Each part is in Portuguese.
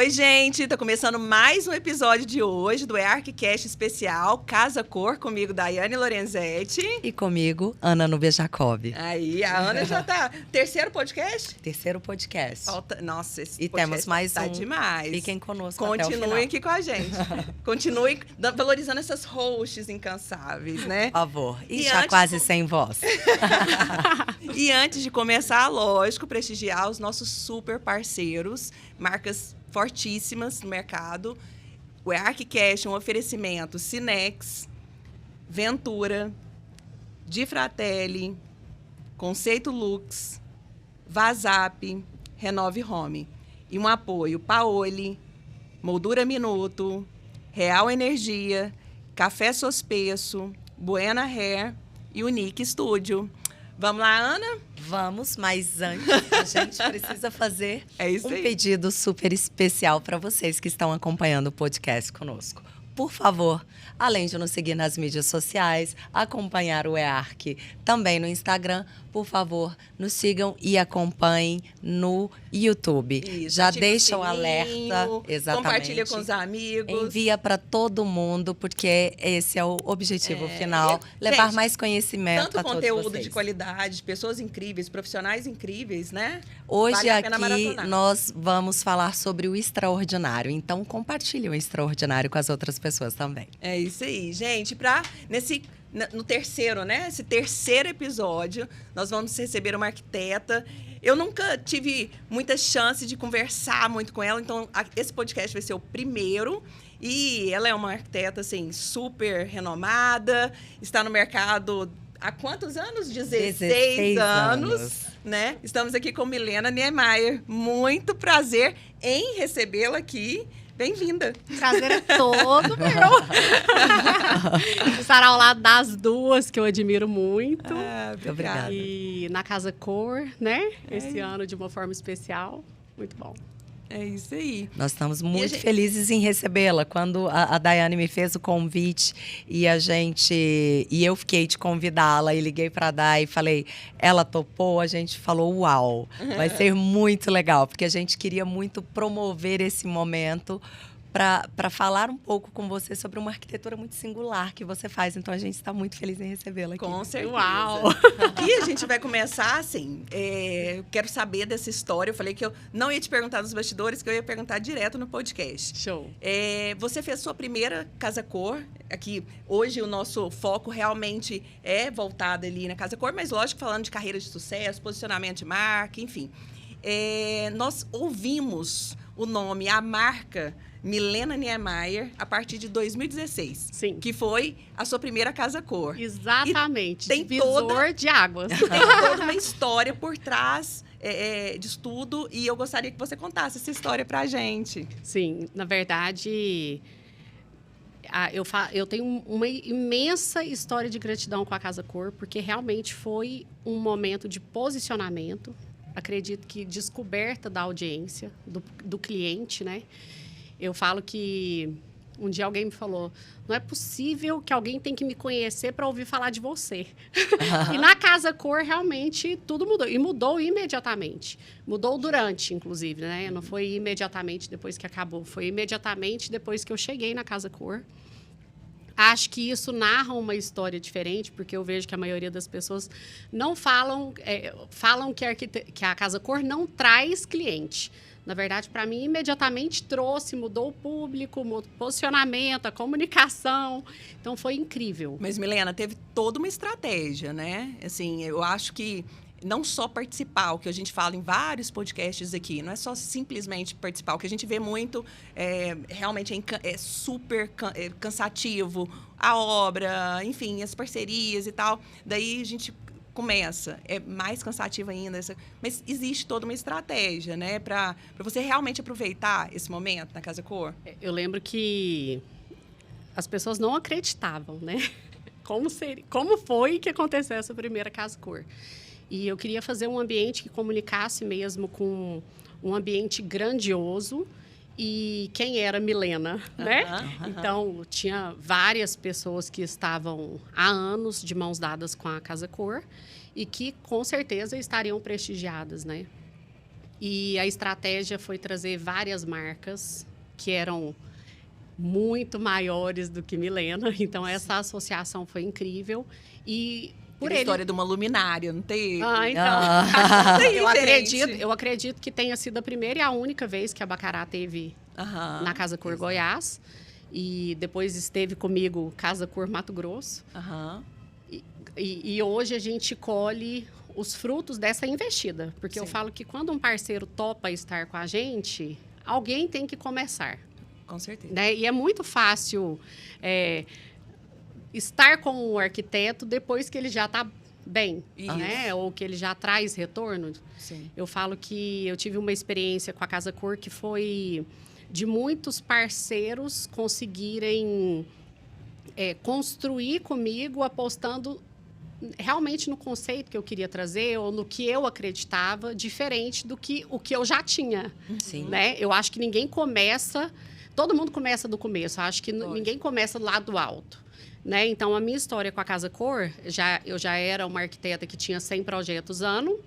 Oi, gente! Tá começando mais um episódio de hoje do EARCcast especial Casa Cor, comigo, Daiane Lorenzetti. E comigo, Ana Nubia Jacob. Aí, a Ana já tá... Terceiro podcast? Terceiro podcast. Nossa, esse e podcast temos mais tá um. demais. Fiquem conosco até o final. Continuem aqui com a gente. Continuem valorizando essas hosts incansáveis, né? Por favor. E já antes... quase sem voz. E antes de começar, lógico, prestigiar os nossos super parceiros, marcas fortíssimas no mercado. O EARCcast, um oferecimento Cinex, Ventura, Di Fratelli, Conceito Lux, Vazap, Renove Home. E um apoio Paoli, Moldura Minuto, Real Energia, Café Sospeço, Buena Hair e Unique Studio. Vamos lá, Ana? Vamos, mas antes a gente precisa fazer um pedido super especial para vocês que estão acompanhando o podcast conosco. Por favor, além de nos seguir nas mídias sociais, acompanhar o EARC também no Instagram, por favor, nos sigam e acompanhem no YouTube. Isso, já deixa o alerta, exatamente. Compartilha com os amigos. Envia para todo mundo, porque esse é o objetivo final, levar mais conhecimento a todos vocês. Tanto conteúdo de qualidade, pessoas incríveis, profissionais incríveis, né? Hoje aqui nós vamos falar sobre o extraordinário, então compartilhe o extraordinário com as outras pessoas também. É isso aí, gente. No terceiro, né? Esse terceiro episódio, nós vamos receber uma arquiteta. Eu nunca tive muita chance de conversar muito com ela, então esse podcast vai ser o primeiro. E ela é uma arquiteta, assim, super renomada, está no mercado há quantos anos? 16 anos, né? Estamos aqui com Milena Niemeyer. Muito prazer em recebê-la aqui. Bem-vinda. Prazer é todo meu. Estar ao lado das duas, que eu admiro muito. Obrigada. E na Casa Cor, né? Esse ano de uma forma especial. Muito bom. É isso aí. Nós estamos muito felizes em recebê-la. Quando a Daiane me fez o convite e eu fiquei de convidá-la e liguei para a Dai e falei, ela topou, a gente falou, uau, vai ser muito legal, porque a gente queria muito promover esse momento para falar um pouco com você sobre uma arquitetura muito singular que você faz. Então, a gente está muito feliz em recebê-la aqui. Com certeza. Uau! E a gente vai começar, assim, eu quero saber dessa história. Eu falei que eu não ia te perguntar nos bastidores, que eu ia perguntar direto no podcast. Show! Você fez sua primeira Casa Cor. Aqui, hoje, o nosso foco realmente é voltado ali na Casa Cor, mas, lógico, falando de carreira de sucesso, posicionamento de marca, enfim. Nós ouvimos o nome, a marca Milena Niemeyer, a partir de 2016. Sim. Que foi a sua primeira Casa Cor. Exatamente. Tem divisor de águas. Tem toda uma história por trás disso tudo. E eu gostaria que você contasse essa história pra gente. Sim, na verdade, eu tenho uma imensa história de gratidão com a Casa Cor, porque realmente foi um momento de posicionamento. Acredito que descoberta da audiência, do cliente, né? Eu falo que um dia alguém me falou, não é possível que alguém tem que me conhecer para ouvir falar de você. E na Casa Cor, realmente, tudo mudou. E mudou imediatamente. Mudou durante, inclusive, né? Não foi imediatamente depois que acabou. Foi imediatamente depois que eu cheguei na Casa Cor. Acho que isso narra uma história diferente, porque eu vejo que a maioria das pessoas não falam que a Casa Cor não traz cliente. Na verdade, para mim, imediatamente trouxe, mudou o público, mudou o posicionamento, a comunicação. Então, foi incrível. Mas, Milena, teve toda uma estratégia, né? Assim, eu acho que não só participar, o que a gente fala em vários podcasts aqui, não é só simplesmente participar. O que a gente vê muito, realmente é super cansativo, a obra, enfim, as parcerias e tal. Daí a gente começa, é mais cansativo ainda, mas existe toda uma estratégia, né, para você realmente aproveitar esse momento na Casa Cor. Eu lembro que as pessoas não acreditavam, né? Como foi que aconteceu essa primeira Casa Cor? E eu queria fazer um ambiente que comunicasse mesmo com um ambiente grandioso. E quem era Milena, né? Então, tinha várias pessoas que estavam há anos de mãos dadas com a Casa Cor e que, com certeza, estariam prestigiadas, né? E a estratégia foi trazer várias marcas que eram muito maiores do que Milena. Então, essa associação foi incrível. E por Tem a história de uma luminária, não tem? Então, Tem, eu gente. acredito que tenha sido a primeira e a única vez que a Bacará teve na Casa Cor Goiás. E depois esteve comigo Casa Cor Mato Grosso. E hoje a gente colhe os frutos dessa investida. Porque eu falo que quando um parceiro topa estar com a gente, alguém tem que começar. Com certeza. Né? E é muito fácil estar com o arquiteto depois que ele já está bem, né? Ou que ele já traz retorno. Sim. Eu falo que eu tive uma experiência com a Casa Cor que foi de muitos parceiros conseguirem construir comigo, apostando realmente no conceito que eu queria trazer ou no que eu acreditava, diferente do que o que eu já tinha. Sim. Né? Eu acho que ninguém começa... Todo mundo começa do começo. Eu acho que ninguém começa do lado alto. Né? Então, a minha história com a Casa Cor, eu já era uma arquiteta que tinha 100 projetos ano,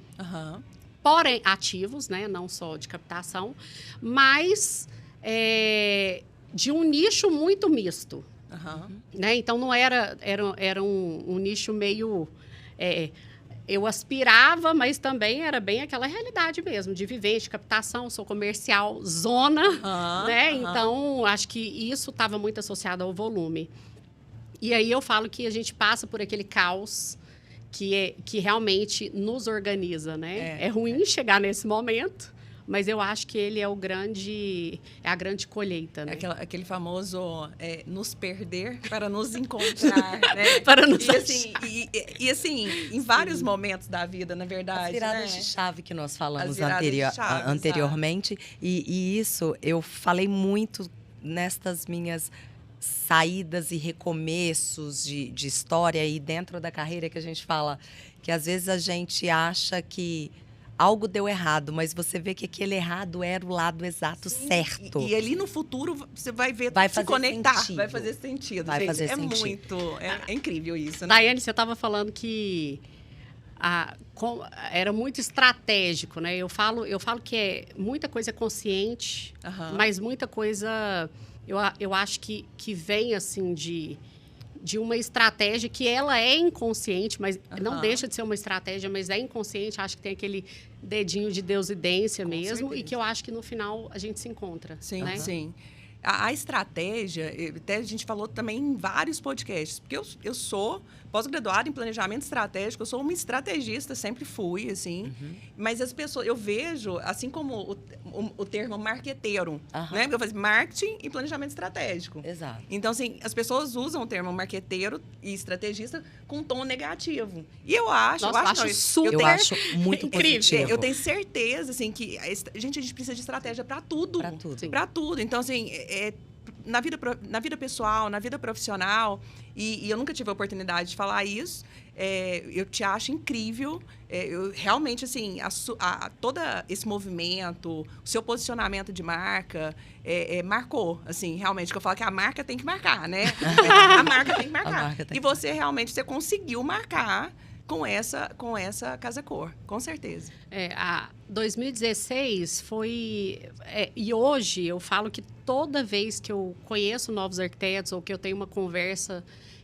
porém ativos, né? Não só de captação, mas de um nicho muito misto. Né? Então, não era um nicho meio... eu aspirava, mas também era bem aquela realidade mesmo, de viver, de captação, sou comercial, zona, né? Então, acho que isso estava muito associado ao volume. E aí eu falo que a gente passa por aquele caos que realmente nos organiza, né? É ruim chegar nesse momento, mas eu acho que ele é a grande colheita, né? Aquele famoso nos perder para nos encontrar, né? Para nos e assim, em vários momentos da vida, na verdade. As viradas de chave que nós falamos chave, anteriormente. E isso eu falei muito nestas minhas saídas e recomeços de história e dentro da carreira, que a gente fala que às vezes a gente acha que algo deu errado, mas você vê que aquele errado era o lado exato certo. E ali no futuro você vai ver, se conectar, sentido. vai fazer sentido. Vai gente, fazer sentido. É incrível isso, né? Daiane, você estava falando que era muito estratégico, né? Eu falo que muita coisa é consciente, mas muita coisa eu acho que vem assim de uma estratégia que ela é inconsciente, mas não deixa de ser uma estratégia, mas é inconsciente. Acho que tem aquele dedinho de deusidência mesmo, certeza. E que eu acho que no final a gente se encontra. Sim, né? sim. A estratégia, até a gente falou também em vários podcasts, porque eu sou pós-graduada em planejamento estratégico, eu sou uma estrategista, sempre fui, assim. Mas as pessoas, eu vejo, assim como o termo marqueteiro, né? Porque eu faço marketing e planejamento estratégico. Exato. Então, assim, as pessoas usam o termo marqueteiro e estrategista com um tom negativo. E eu acho... Nossa, eu acho muito incrível. positivo. Eu tenho certeza, assim, que a gente precisa de estratégia para tudo. Para tudo. Para tudo. Então, assim, na vida pessoal, na vida profissional, e eu nunca tive a oportunidade de falar isso, eu te acho incrível. Eu realmente, assim, todo esse movimento, o seu posicionamento de marca, marcou, assim, realmente, que eu falo que a marca tem que marcar, né? A marca tem que marcar. E você realmente, você conseguiu marcar com essa Casa Cor, com certeza. 2016 foi... e hoje eu falo que toda vez que eu conheço novos arquitetos ou que eu tenho uma conversa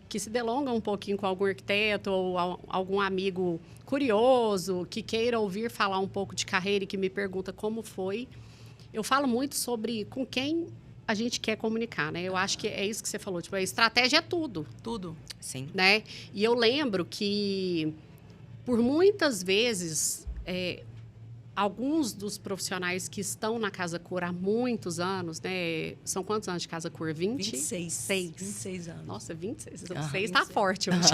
que se delonga um pouquinho com algum arquiteto ou algum amigo curioso que queira ouvir falar um pouco de carreira e que me pergunta como foi, eu falo muito sobre com quem a gente quer comunicar, né? Eu acho que é isso que você falou, tipo, a estratégia é tudo. Tudo. Sim. Né? E eu lembro que, por muitas vezes, alguns dos profissionais que estão na Casa Cor há muitos anos, né? São quantos anos de Casa Cor? 26 anos. Nossa, 26. 26 está forte hoje.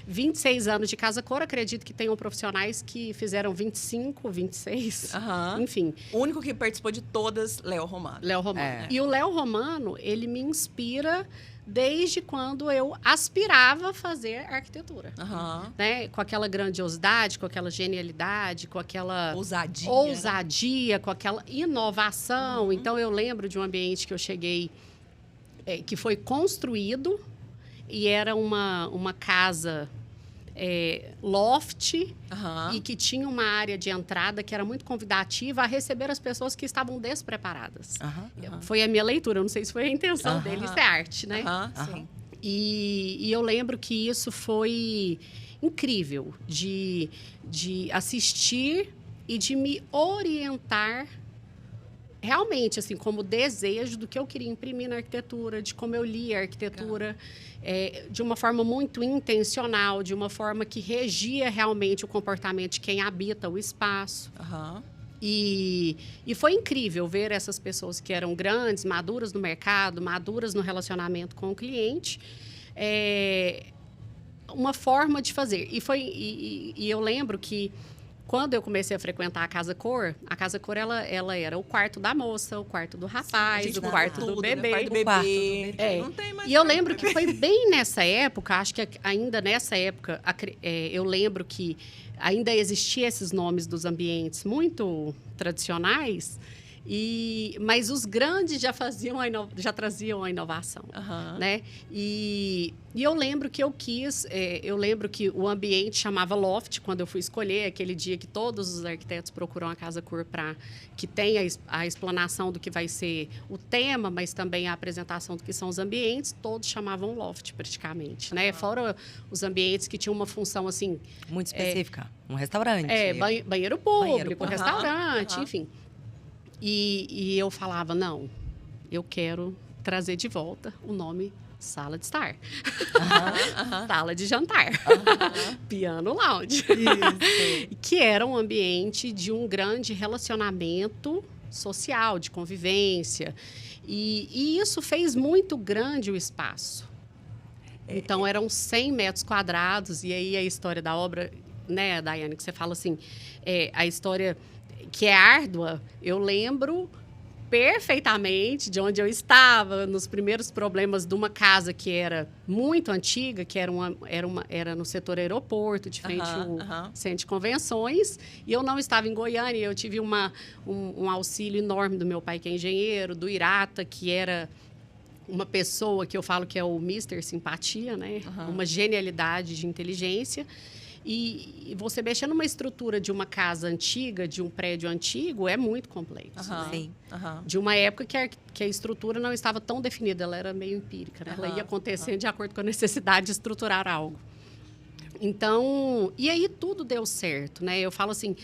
26 anos de Casa Cor, acredito que tenham profissionais que fizeram 25, 26, enfim. O único que participou de todas, Léo Romano. E o Léo Romano, ele me inspira desde quando eu aspirava a fazer arquitetura. Né? Com aquela grandiosidade, com aquela genialidade, com aquela ousadia, com aquela inovação. Então, eu lembro de um ambiente que eu cheguei, que foi construído e era uma casa loft Aham. e que tinha uma área de entrada que era muito convidativa a receber as pessoas que estavam despreparadas. Aham. Foi a minha leitura, eu não sei se foi a intenção Aham. dele, isso é arte, né? Aham, Aham. sim. E eu lembro que isso foi incrível de assistir e de me orientar realmente, assim, como desejo do que eu queria imprimir na arquitetura, de como eu lia a arquitetura, de uma forma muito intencional, de uma forma que regia realmente o comportamento de quem habita o espaço. Aham. E foi incrível ver essas pessoas que eram grandes, maduras no mercado, maduras no relacionamento com o cliente, uma forma de fazer. E eu lembro que quando eu comecei a frequentar a Casa Cor ela era o quarto da moça, o quarto do rapaz, Gente, o quarto tudo, do né? bebê. O quarto do bebê. O quarto do bebê. Não tem mais E eu quarto do lembro que bebê. foi bem nessa época, acho que ainda nessa época, eu lembro que ainda existiam esses nomes dos ambientes muito tradicionais, mas os grandes já traziam a inovação. Aham. Né? E eu lembro que eu lembro que o ambiente chamava Loft, quando eu fui escolher, aquele dia que todos os arquitetos procuram a Casa Cor para que tenha a explanação do que vai ser o tema, mas também a apresentação do que são os ambientes, todos chamavam Loft praticamente, né? Fora os ambientes que tinham uma função assim... Muito específica. Um restaurante. Banheiro público, público. restaurante, Aham. enfim. E eu falava, não, eu quero trazer de volta o nome sala de estar. Sala de jantar. Piano lounge. Que era um ambiente de um grande relacionamento social, de convivência. E isso fez muito grande o espaço. Então, eram 100 metros quadrados. E aí, a história da obra, né, Daiane, que você fala assim, a história que é árdua, eu lembro perfeitamente de onde eu estava, nos primeiros problemas de uma casa que era muito antiga, que era no setor aeroporto, de frente ao centro de convenções, e eu não estava em Goiânia, eu tive um auxílio enorme do meu pai, que é engenheiro, do Irata, que era uma pessoa que eu falo que é o Mr. Simpatia, né? Uma genialidade de inteligência. E você mexer numa estrutura de uma casa antiga, de um prédio antigo, é muito complexo. Né? Sim. De uma época que a estrutura não estava tão definida, ela era meio empírica. Né? Ela ia acontecendo de acordo com a necessidade de estruturar algo. Então, e aí tudo deu certo. Né? Eu falo assim,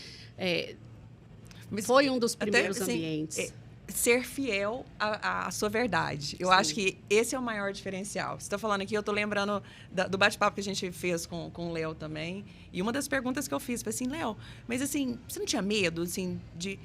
foi um dos primeiros ambientes. Ser fiel à sua verdade. Eu acho que esse é o maior diferencial. Você está falando aqui, eu estou lembrando do bate-papo que a gente fez com o Léo também. E uma das perguntas que eu fiz foi assim, Léo, mas assim, você não tinha medo, assim, de...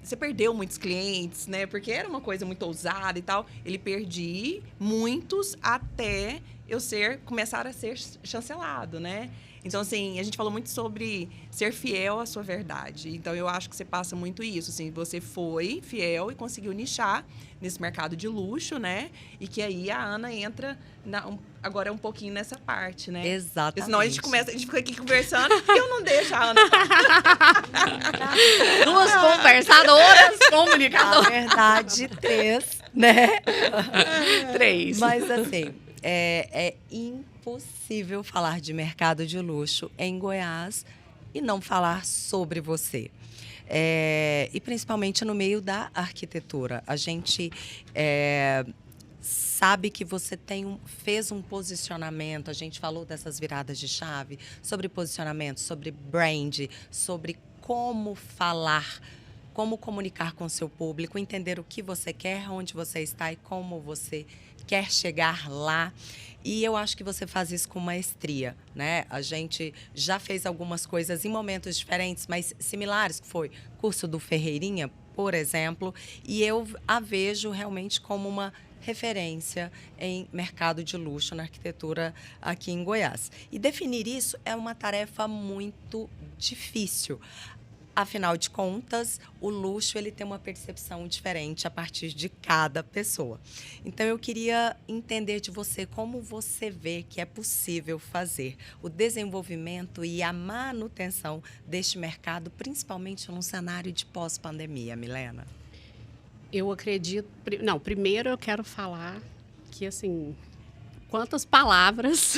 você perdeu muitos clientes, né? Porque era uma coisa muito ousada e tal. Ele perdi muitos até eu começar a ser chancelado, né? Então, assim, a gente falou muito sobre ser fiel à sua verdade. Então, eu acho que você passa muito isso, assim, você foi fiel e conseguiu nichar nesse mercado de luxo, né? E que aí a Ana entra agora um pouquinho nessa parte, né? Exatamente. Porque senão a gente fica aqui conversando e eu não deixo a Ana. Duas conversadoras, comunicadoras. Na verdade, 3, né? 3. Mas, assim, é impossível falar de mercado de luxo em Goiás e não falar sobre você. E principalmente no meio da arquitetura. A gente sabe que você fez um posicionamento, a gente falou dessas viradas de chave, sobre posicionamento, sobre brand, sobre como falar, como comunicar com o seu público, entender o que você quer, onde você está e como você quer chegar lá. E eu acho que você faz isso com maestria, né? A gente já fez algumas coisas em momentos diferentes, mas similares, que foi curso do Ferreirinha, por exemplo, e eu a vejo realmente como uma referência em mercado de luxo na arquitetura aqui em Goiás. E definir isso é uma tarefa muito difícil. Afinal de contas, o luxo ele tem uma percepção diferente a partir de cada pessoa. Então, eu queria entender de você como você vê que é possível fazer o desenvolvimento e a manutenção deste mercado, principalmente num cenário de pós-pandemia, Milena. Eu acredito... Não, primeiro eu quero falar que, assim, quantas palavras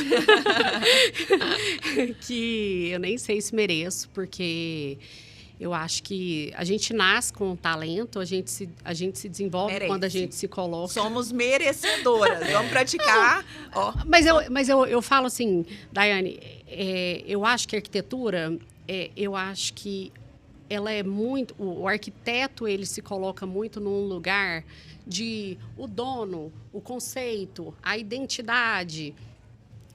que eu nem sei se mereço, porque eu acho que a gente nasce com um talento, a gente se desenvolve Merece. quando a gente se coloca. Somos merecedoras. Vamos praticar. Ó. Mas eu falo assim, Daiane, eu acho que a arquitetura, eu acho que ela é muito... O arquiteto, ele se coloca muito num lugar de o dono, o conceito, a identidade.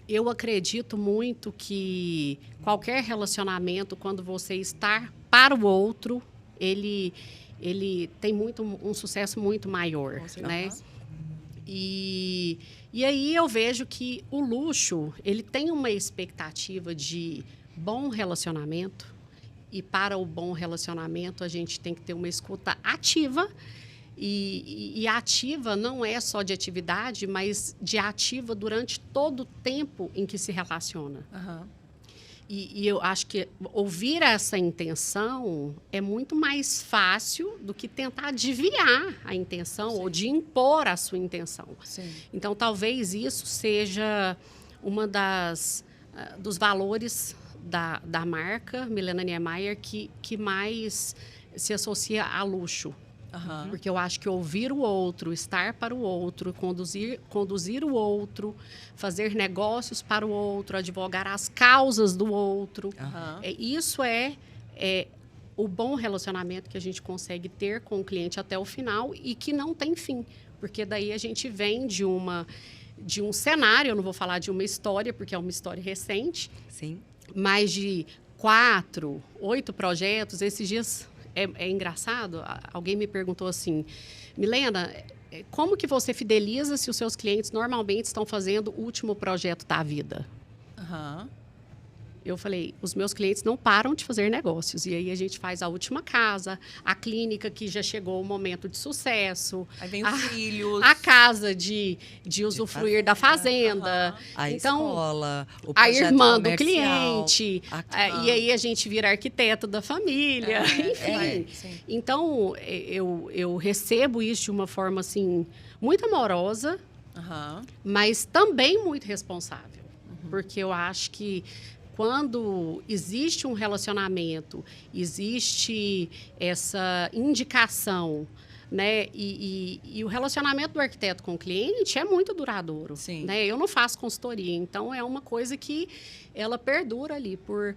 Eu acredito muito que qualquer relacionamento, quando você está para o outro, ele tem um sucesso muito maior, né? E aí eu vejo que o luxo, ele tem uma expectativa de bom relacionamento, e para o bom relacionamento a gente tem que ter uma escuta ativa, e ativa não é só de atividade, mas de ativa durante todo o tempo em que se relaciona. Uhum. E eu acho que ouvir essa intenção é muito mais fácil do que tentar adivinhar a intenção, sim, ou de impor a sua intenção. Sim. Então, talvez isso seja uma dos valores da marca Milena Niemeyer que mais se associa a luxo. Uhum. Porque eu acho que ouvir o outro, estar para o outro, conduzir o outro, fazer negócios para o outro, advogar as causas do outro. Uhum. Isso é o bom relacionamento que a gente consegue ter com o cliente até o final e que não tem fim. Porque daí a gente vem de um cenário, eu não vou falar de uma história, porque é uma história recente, sim, mas de 4, 8 projetos. Esses dias... É engraçado, alguém me perguntou assim, Milena, como que você fideliza se os seus clientes normalmente estão fazendo o último projeto da vida? Uhum. Eu falei, os meus clientes não param de fazer negócios. E aí a gente faz a última casa, a clínica que já chegou o momento de sucesso. Aí vem os filhos. A casa de usufruir da fazenda. Uhum. A então, escola, o a irmã comercial, do cliente. E aí a gente vira arquiteto da família. Enfim. Então, eu recebo isso de uma forma, assim, muito amorosa, mas também muito responsável. Porque eu acho que quando existe um relacionamento, existe essa indicação, né? E o relacionamento do arquiteto com o cliente é muito duradouro. Sim. Né? Eu não faço consultoria, então é uma coisa que ela perdura ali por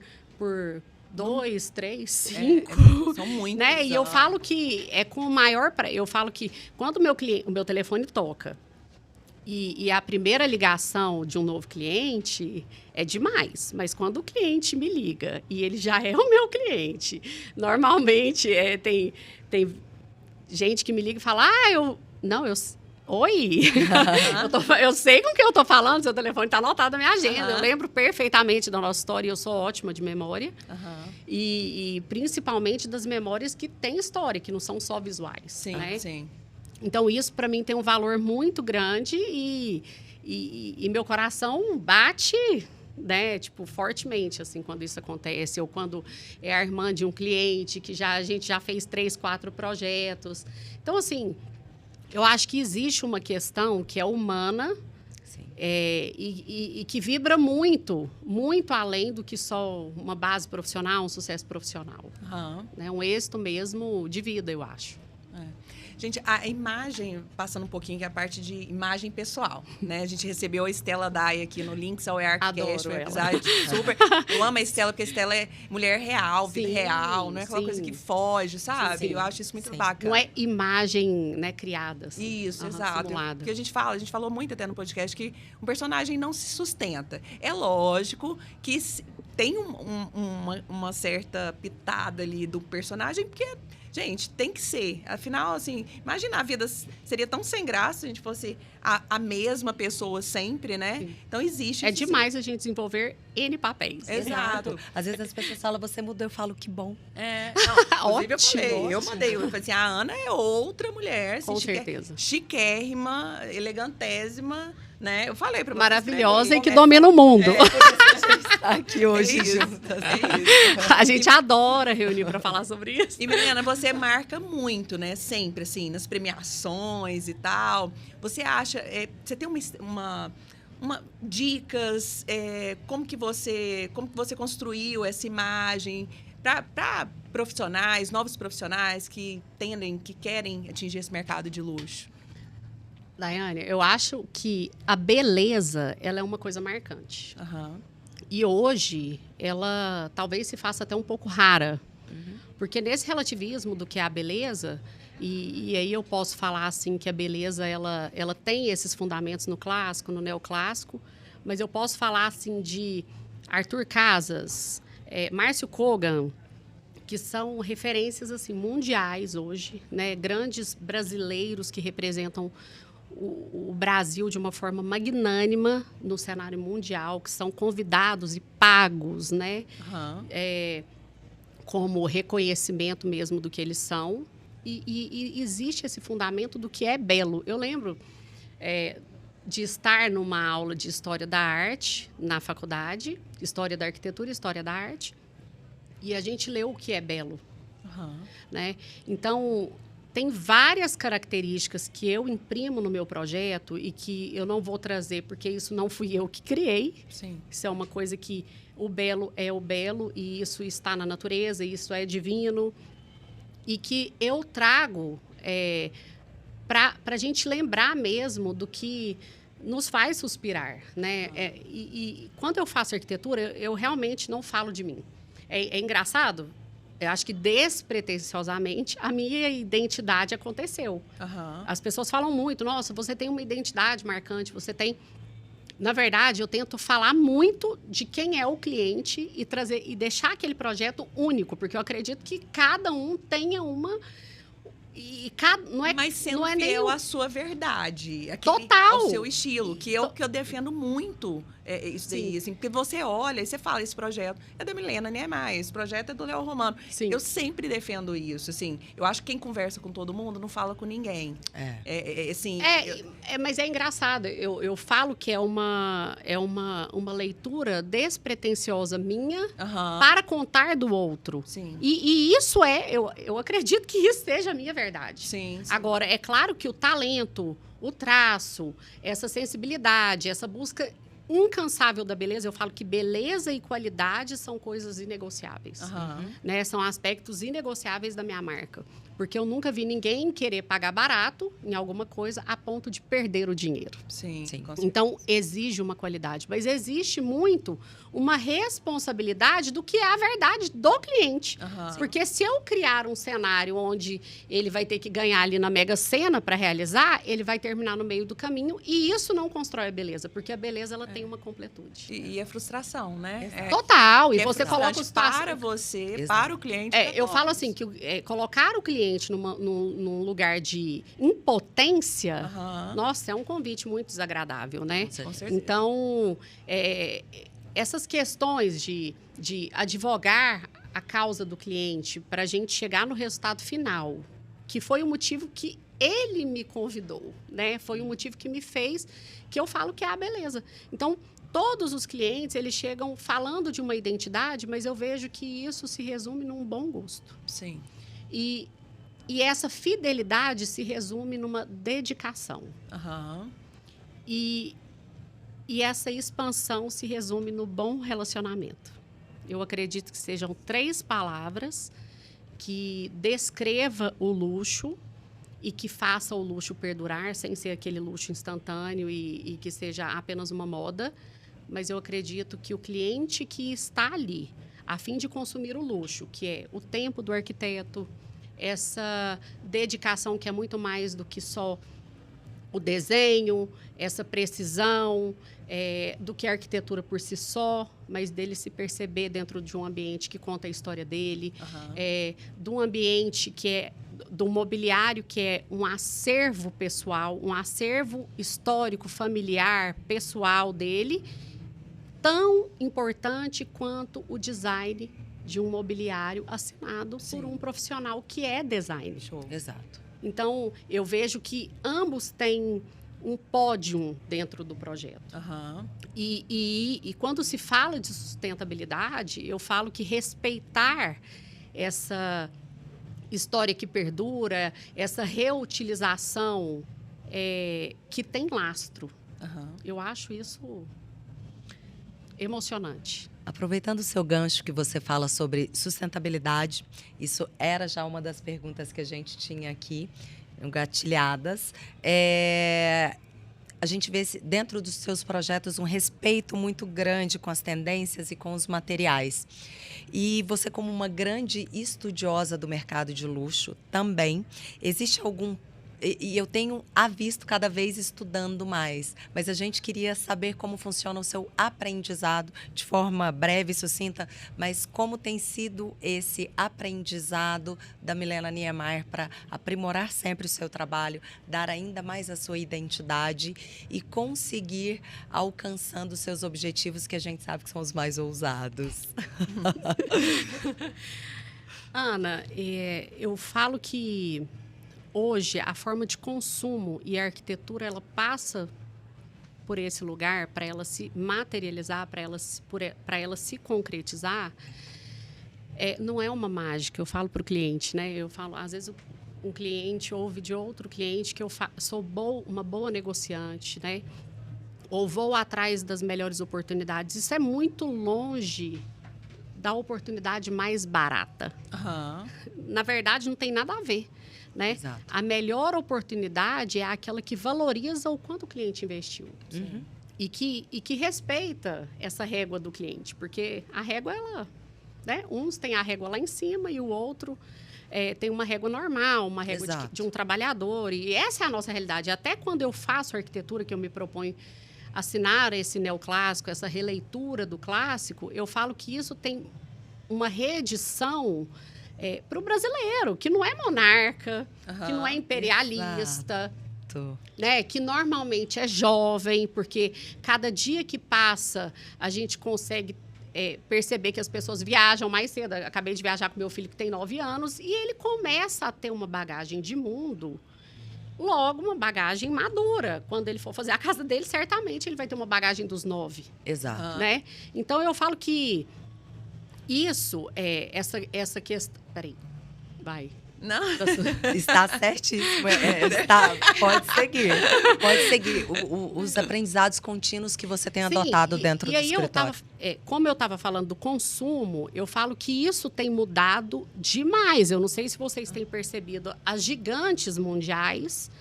2, 3, 5. São muitos. Né? E eu falo que é com o maior... Eu falo que quando o meu telefone toca, e a primeira ligação de um novo cliente é demais. Mas quando o cliente me liga e ele já é o meu cliente, normalmente tem gente que me liga e fala, oi, eu sei com quem eu estou falando, seu telefone está anotado na minha agenda. Eu lembro perfeitamente da nossa história, eu sou ótima de memória. E principalmente das memórias que têm história, que não são só visuais. Sim, né? sim. Então, isso, para mim, tem um valor muito grande e meu coração bate, né, tipo, fortemente, assim, quando isso acontece. Ou quando é a irmã de um cliente, que a gente já fez 3, 4 projetos. Então, assim, eu acho que existe uma questão que é humana e que vibra muito, muito além do que só uma base profissional, um sucesso profissional. Né? Um êxito mesmo de vida, eu acho. Gente, a imagem, passando um pouquinho, que é a parte de imagem pessoal, né? A gente recebeu a Estela Daia aqui no Links ao Arquicast, um episódio super... Eu amo a Estela, porque a Estela é mulher real, vida real, não é aquela coisa que foge, sabe? Sim. Eu acho isso muito bacana. Não é imagem, né, criada. Assim. Isso, exato. Simulada. Porque a gente falou muito até no podcast que um personagem não se sustenta. É lógico que tem uma certa pitada ali do personagem, porque... Gente, tem que ser. Afinal, assim, imagina, a vida seria tão sem graça se a gente fosse a mesma pessoa sempre, né? Sim. Então, existe. É demais a gente desenvolver N papéis. Exato. Às vezes as pessoas falam, você mudou, eu falo, que bom. Ótimo. Eu falei assim, a Ana é outra mulher. Assim, com certeza. Chiquérrima, elegantésima, né? Eu falei pra você. Maravilhosa e que domina o mundo. Por isso a gente está aqui hoje juntas. A gente adora reunir para falar sobre isso. E, Milena, você marca muito, né? Sempre, assim, nas premiações e tal. Você acha... você tem um dicas, como que você construiu essa imagem para profissionais, novos profissionais que querem atingir esse mercado de luxo? Daiane, eu acho que a beleza, ela é uma coisa marcante. Aham. E hoje, ela talvez se faça até um pouco rara. Porque nesse relativismo do que é a beleza, e aí eu posso falar assim que a beleza ela tem esses fundamentos no clássico, no neoclássico, mas eu posso falar assim de Arthur Casas, Márcio Kogan, que são referências assim mundiais hoje, né? Grandes brasileiros que representam o Brasil de uma forma magnânima no cenário mundial, que são convidados e pagos, né? Aham. Como reconhecimento mesmo do que eles são. E existe esse fundamento do que é belo. Eu lembro de estar numa aula de História da Arte na faculdade, História da Arquitetura e História da Arte, e a gente leu o que é belo. Aham. Né? Então, tem várias características que eu imprimo no meu projeto e que eu não vou trazer, porque isso não fui eu que criei. Sim. Isso é uma coisa que o belo é o belo e isso está na natureza, isso é divino. E que eu trago para a gente lembrar mesmo do que nos faz suspirar. Né? E quando eu faço arquitetura, eu realmente não falo de mim. É engraçado? Eu acho que despretensiosamente a minha identidade aconteceu. Aham. As pessoas falam muito, nossa, você tem uma identidade marcante, você tem... Na verdade, eu tento falar muito de quem é o cliente e trazer e deixar aquele projeto único, porque eu acredito que cada um tenha uma... não é, Mas sendo não é fiel nem à sua verdade. Total. Ao seu estilo, que é o que eu defendo muito. Isso daí, assim, porque você olha e você fala, esse projeto é da Milena, nem é mais. Esse projeto é do Léo Romano. Sim. Eu sempre defendo isso, assim. Eu acho que quem conversa com todo mundo não fala com ninguém. Assim... Mas é engraçado. Eu falo que é uma leitura despretensiosa minha Aham. para contar do outro. Sim. E isso eu acredito que isso seja a minha verdade. Sim. Agora, é claro que o talento, o traço, essa sensibilidade, essa busca incansável da beleza, eu falo que beleza e qualidade são coisas inegociáveis. Aham. Né? São aspectos inegociáveis da minha marca. Porque eu nunca vi ninguém querer pagar barato em alguma coisa a ponto de perder o dinheiro. Sim. Sim. Com certeza. Então, exige uma qualidade. Mas existe muito uma responsabilidade do que é a verdade do cliente. Aham. Porque se eu criar um cenário onde ele vai ter que ganhar ali na Mega Sena para realizar, ele vai terminar no meio do caminho. E isso não constrói a beleza. Porque a beleza, ela tem uma completude. E a frustração, né? Total. E É você coloca os para você, Exato. para o cliente. eu falo assim, que colocar o cliente num lugar de impotência, Aham. nossa, é um convite muito desagradável, né? Com certeza. Com certeza. Então, essas questões de advogar a causa do cliente para a gente chegar no resultado final, que foi o motivo que ele me convidou, né? Foi o motivo que me fez, que eu falo que é a beleza. Então, todos os clientes, eles chegam falando de uma identidade, mas eu vejo que isso se resume num bom gosto. Sim. E essa fidelidade se resume numa dedicação. Aham. E essa expansão se resume no bom relacionamento. Eu acredito que sejam 3 palavras que descreva o luxo e que faça o luxo perdurar, sem ser aquele luxo instantâneo e que seja apenas uma moda. Mas eu acredito que o cliente que está ali, a fim de consumir o luxo, que é o tempo do arquiteto, essa dedicação que é muito mais do que só o desenho, essa precisão, do que a arquitetura por si só, mas dele se perceber dentro de um ambiente que conta a história dele, Aham. de um ambiente que é do mobiliário, que é um acervo pessoal, um acervo histórico, familiar, pessoal dele, tão importante quanto o design de um mobiliário assinado Sim. por um profissional que é designer. Show. Exato. Então, eu vejo que ambos têm um pódio dentro do projeto. Aham. E quando se fala de sustentabilidade, eu falo que respeitar essa história que perdura, essa reutilização que tem lastro. Eu acho isso emocionante. Aproveitando o seu gancho que você fala sobre sustentabilidade, isso era já uma das perguntas que a gente tinha aqui, engatilhadas. A gente vê dentro dos seus projetos um respeito muito grande com as tendências e com os materiais. E você, como uma grande estudiosa do mercado de luxo também, existe algum... E eu tenho visto cada vez estudando mais, mas a gente queria saber como funciona o seu aprendizado, de forma breve e sucinta, mas como tem sido esse aprendizado da Milena Niemeyer para aprimorar sempre o seu trabalho, dar ainda mais a sua identidade e conseguir alcançando os seus objetivos, que a gente sabe que são os mais ousados. Ana, eu falo que hoje, a forma de consumo e a arquitetura, ela passa por esse lugar para ela se materializar, para ela se concretizar. Não é uma mágica, eu falo para o cliente, né? Eu falo, às vezes, um cliente ouve de outro cliente que eu sou uma boa negociante, né? Ou vou atrás das melhores oportunidades. Isso é muito longe da oportunidade mais barata. Na verdade, não tem nada a ver. Né? Exato. A melhor oportunidade é aquela que valoriza o quanto o cliente investiu. E que respeita essa régua do cliente. Porque a régua, né? Uns têm a régua lá em cima e o outro tem uma régua normal, uma régua de um trabalhador. E essa é a nossa realidade. Até quando eu faço arquitetura, que eu me proponho assinar esse neoclássico, essa releitura do clássico, eu falo que isso tem uma reedição... para o brasileiro, que não é monarca, que não é imperialista, né? Que normalmente é jovem, porque cada dia que passa a gente consegue perceber que as pessoas viajam mais cedo. Acabei de viajar com meu filho que tem 9 anos e ele começa a ter uma bagagem de mundo, logo uma bagagem madura. Quando ele for fazer a casa dele, certamente ele vai ter uma bagagem dos 9. Exato. Né? Então, eu falo que isso, essa questão... Peraí, vai. Não. Está certíssimo. Pode seguir. Pode seguir. Os aprendizados contínuos que você tem adotado dentro do escritório. Como eu estava falando do consumo, eu falo que isso tem mudado demais. Eu não sei se vocês têm percebido as gigantes mundiais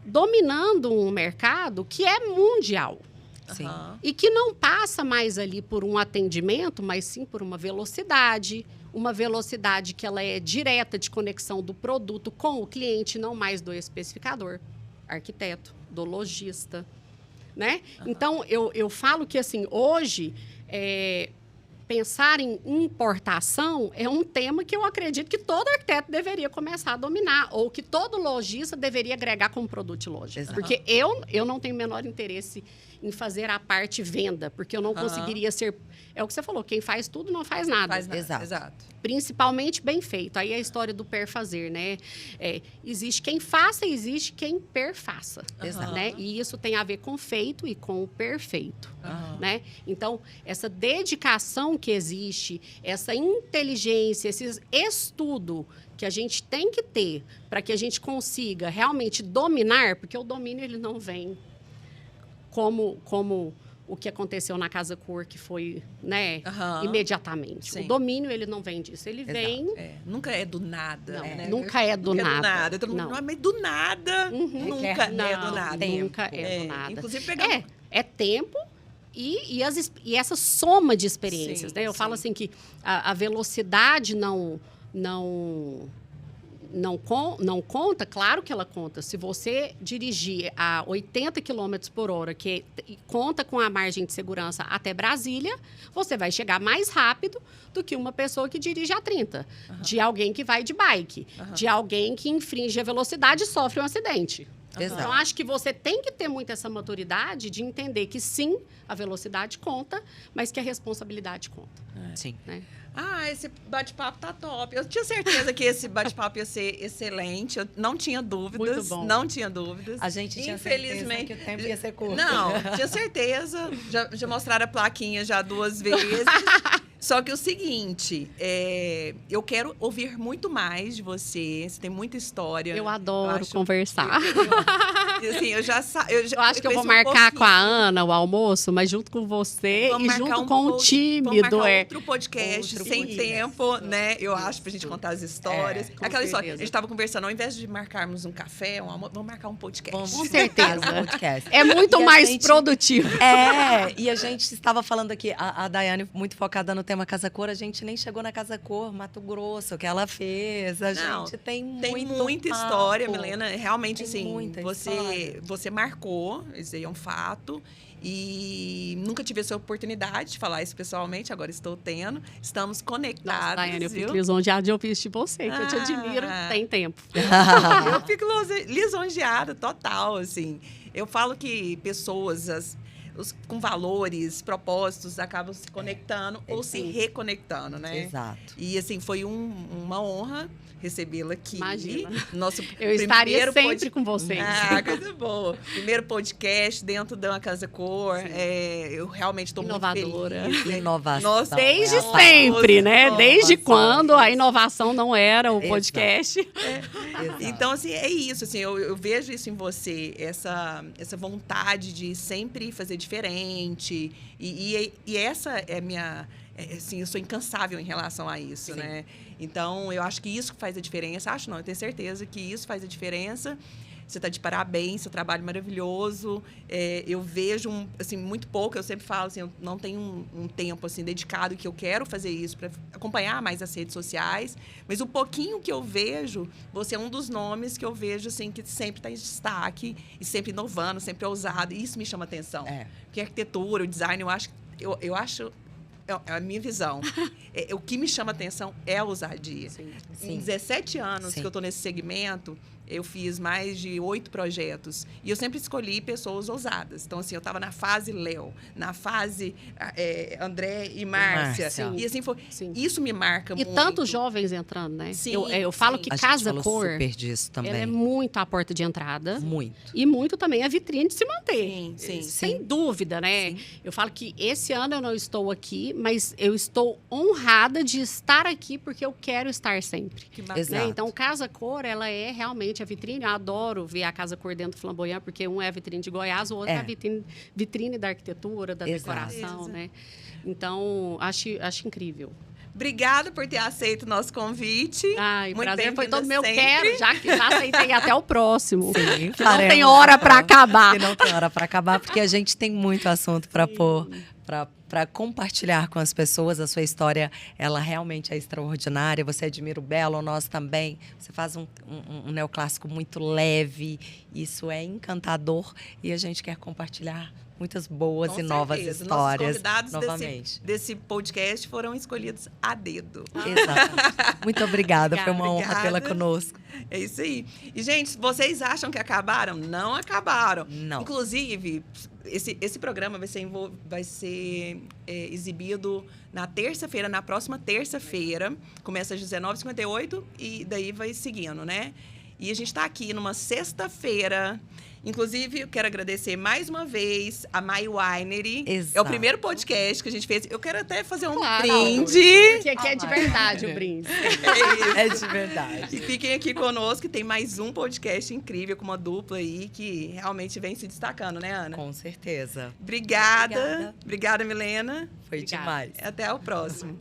dominando um mercado que é mundial. Sim. E que não passa mais ali por um atendimento, mas sim por uma velocidade que ela é direta de conexão do produto com o cliente, não mais do especificador, arquiteto, do lojista, né? Então, eu falo que, assim, hoje, pensar em importação é um tema que eu acredito que todo arquiteto deveria começar a dominar, ou que todo lojista deveria agregar como produto de loja. Exato. Porque eu não tenho o menor interesse em fazer a parte venda, porque eu não conseguiria ser... É o que você falou, quem faz tudo não faz nada. Exato. Principalmente bem feito. Aí é a história do perfazer, né? Existe quem faça e existe quem perfaça. Né? E isso tem a ver com feito e com o perfeito. Né? Então, essa dedicação que existe, essa inteligência, esse estudo que a gente tem que ter para que a gente consiga realmente dominar, porque o domínio ele não vem como o que aconteceu na Casa Cor, que foi, né, imediatamente. Sim. O domínio, ele não vem disso. Ele vem... Nunca é do nada. Não, né? Nunca é do nada. Não é meio do nada. Nunca é do nada. Nunca é do nada. Inclusive, pegar... É tempo e essa soma de experiências. Sim, né? Eu falo assim que a velocidade não conta, claro que ela conta. Se você dirigir a 80 km por hora, que conta com a margem de segurança até Brasília, você vai chegar mais rápido do que uma pessoa que dirige a 30. De alguém que vai de bike. De alguém que infringe a velocidade e sofre um acidente. Exato. Então, acho que você tem que ter muito essa maturidade de entender que, sim, a velocidade conta, mas que a responsabilidade conta. Sim. Né? Esse bate-papo tá top. Eu tinha certeza que esse bate-papo ia ser excelente. Eu não tinha dúvidas. Muito bom. Não tinha dúvidas. A gente tinha certeza que o tempo ia ser curto. Não, tinha certeza. Já mostraram a plaquinha já 2 vezes. Só que o seguinte, eu quero ouvir muito mais de você. Você tem muita história. Eu adoro conversar. E, assim, eu acho que eu vou conheço marcar com a pouquinho. Ana o almoço, mas junto com você Vamos e marcar junto um com o pod- time vamos marcar do outro podcast Outro sem podcast. tempo, né? Eu acho, pra gente Isso. contar as histórias. com Aquela história, certeza. a gente tava conversando, ao invés de marcarmos um café, vamos marcar um podcast. Vamos Com certeza. marcar um podcast. É muito E a mais gente- produtivo. E a gente estava falando aqui, a Daiane muito focada no tema Casa Cor, a gente nem chegou na Casa Cor, Mato Grosso, que ela fez. A Não, gente tem Tem muito muita papo. história, Milena. Realmente, Tem assim, muita você história. marcou, isso aí é um fato. E nunca tive essa oportunidade de falar isso pessoalmente, agora estou tendo. Estamos conectados, Nossa, Daiane, eu viu? fico lisonjeada de ouvir isso de você, que eu te admiro, Ah. tem tempo. Eu fico lisonjeada total, assim. Eu falo que pessoas com valores, propósitos, acabam se conectando ou se Sim. reconectando, né? Exato. E, assim, foi uma honra recebê-la aqui. Imagina. Nosso Eu estaria primeiro sempre com vocês. Ah, coisa boa. Primeiro podcast dentro da Casa Cor. Eu realmente estou muito Inovadora. feliz. né? Inovação. Nossa, Desde Nossa, sempre, né? nossa, Desde nossa. quando a inovação não era o Exato. podcast. Exato. Então, assim, é isso. Assim, eu vejo isso em você, essa vontade de sempre fazer diferente. E essa é minha... assim, eu sou incansável em relação a isso, Sim. né? Então, eu acho que isso que faz a diferença. Acho não, eu tenho certeza que isso faz a diferença. Você está de parabéns, seu trabalho maravilhoso. Eu vejo, assim, muito pouco. Eu sempre falo, assim, eu não tenho um tempo, assim, dedicado que eu quero fazer isso para acompanhar mais as redes sociais. Mas o pouquinho que eu vejo, você é um dos nomes que eu vejo, assim, que sempre está em destaque e sempre inovando, sempre ousado. E isso me chama atenção. Porque a arquitetura, o design, eu acho... É a minha visão. O que me chama atenção é a ousadia. Sim. Em 17 anos Sim. que eu estou nesse segmento, eu fiz mais de 8 projetos. E eu sempre escolhi pessoas ousadas. Então, assim, eu estava na fase Léo, na fase André e Márcia. Márcia. E assim foi. Sim. Isso me marca E muito. tantos jovens entrando, né? Sim, Eu falo sim. que A gente Casa falou Cor, super disso também. ela é muito a porta de entrada. Muito. E muito também a vitrine de se manter. Sim, sim. Sem dúvida, né? Sim. Eu falo que esse ano eu não estou aqui, mas eu estou honrada de estar aqui porque eu quero estar sempre. Que bacana. Exato. Né? Então, Casa Cor, ela é realmente a vitrine. Eu adoro ver a Casa Cor dentro do Flamboyant, porque um é a vitrine de Goiás, o outro é a vitrine da arquitetura, da Exato. decoração, Exato. né? Então, acho incrível. Obrigada por ter aceito o nosso convite. Ai, o Muito prazer foi bem-vinda todo meu. sempre. Quero, já que já aceitei até o próximo. Sim, Que não tem faremos. hora para acabar. Que não tem hora para acabar, porque a gente tem muito assunto para pôr, para compartilhar com as pessoas. A sua história, ela realmente é extraordinária. Você admira o belo, nós também. Você faz um neoclássico muito leve. Isso é encantador e a gente quer compartilhar muitas boas Com e novas certeza. histórias Nossos convidados novamente. desse podcast foram escolhidos a dedo. Exatamente. Muito obrigada, foi uma honra Obrigada. tê-la conosco. É isso aí. E, gente, vocês acham que acabaram? Não acabaram. Não. Inclusive, esse programa vai ser exibido na terça-feira, na próxima terça-feira. Começa às 19h58 e daí vai seguindo, né? E a gente está aqui numa sexta-feira. Inclusive, eu quero agradecer mais uma vez a My Winery. Exato. É o primeiro podcast que a gente fez. Eu quero até fazer um Claro. brinde. Porque aqui é de verdade o brinde. É isso. É de verdade. E fiquem aqui conosco, que tem mais um podcast incrível com uma dupla aí que realmente vem se destacando, né, Ana? Com certeza. Obrigada. Obrigada. Obrigada, Milena. Foi Obrigada. demais. Até o próximo.